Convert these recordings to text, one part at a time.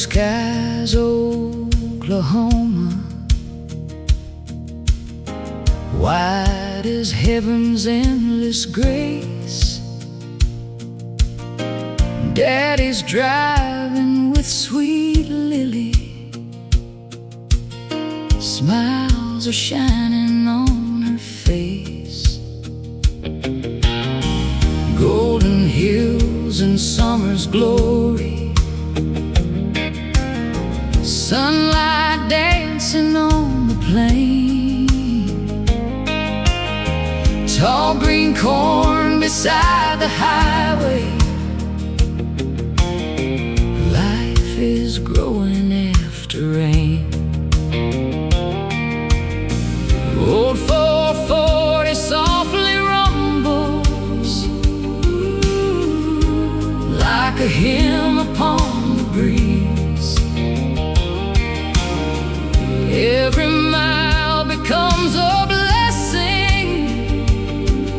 skies, Oklahoma, wide as heaven's endless grace. Daddy's driving with sweet Lili, smiles are shining on her face. Golden hills and summer's glory, sunlight dancing on the plain, tall green corn beside the highway. Life is growing after rain. Old 440 softly rumbles like a hymn upon the breeze. Every mile becomes a blessing,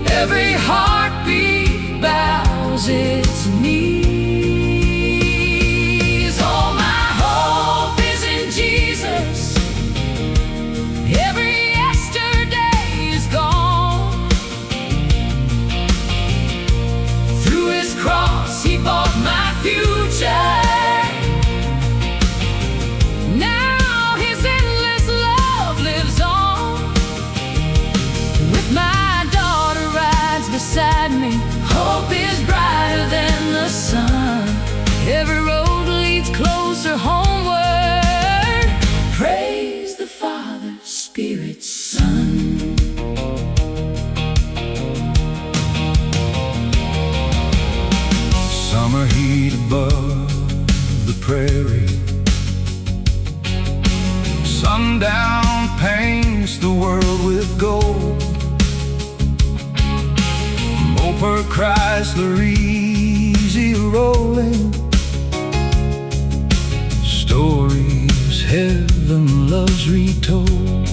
every heartbeat bows its knees. All my hope is in Jesus. Every yesterday is gone. Through his cross he bought my future. Beside me, hope is brighter than the sun. Every road leads closer homeward. Praise the Father, Spirit, Son. Summer heat above the prairie, sundown paints the world with gold. Mopar, Chrysler, easy rolling, stories heaven loves retold.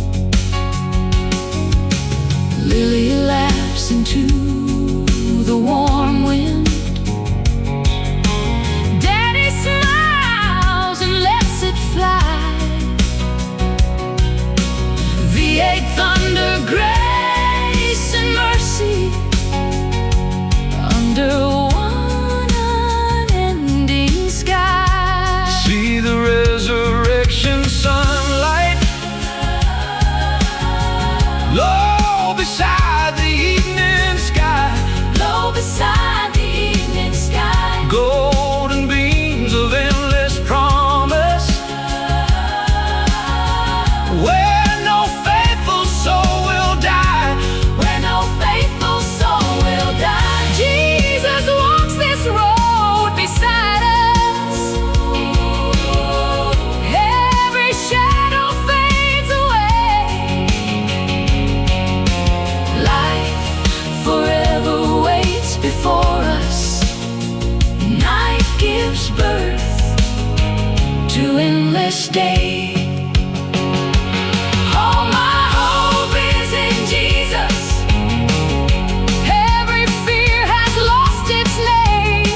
Lili laughs into the warm wind. Daddy smiles and lets it fly. V8 thunder, grace and mercy, under one unending sky. See the resurrection sunlight, low beside the evening sky. Low beside the evening sky. Golden beams of endless promise, where no faithful soul will die. Where no faithful soul will die. Jesus walks this road beside us. Every shadow fades away. Life forever waits before us. Night gives birth to endless day. All my hope is in Jesus. Every fear has lost its name.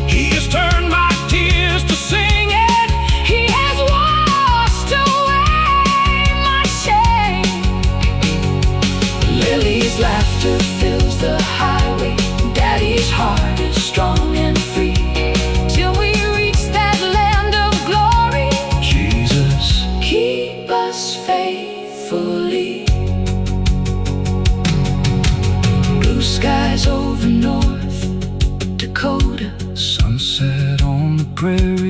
He has turned my tears to singing. He has washed away my shame. Lili's laughter fills the highway. Daddy's heart is strong and free. Till we reach that land of glory, Jesus, keep us faithfully. Blue skies over North Dakota, sunset on the prairie.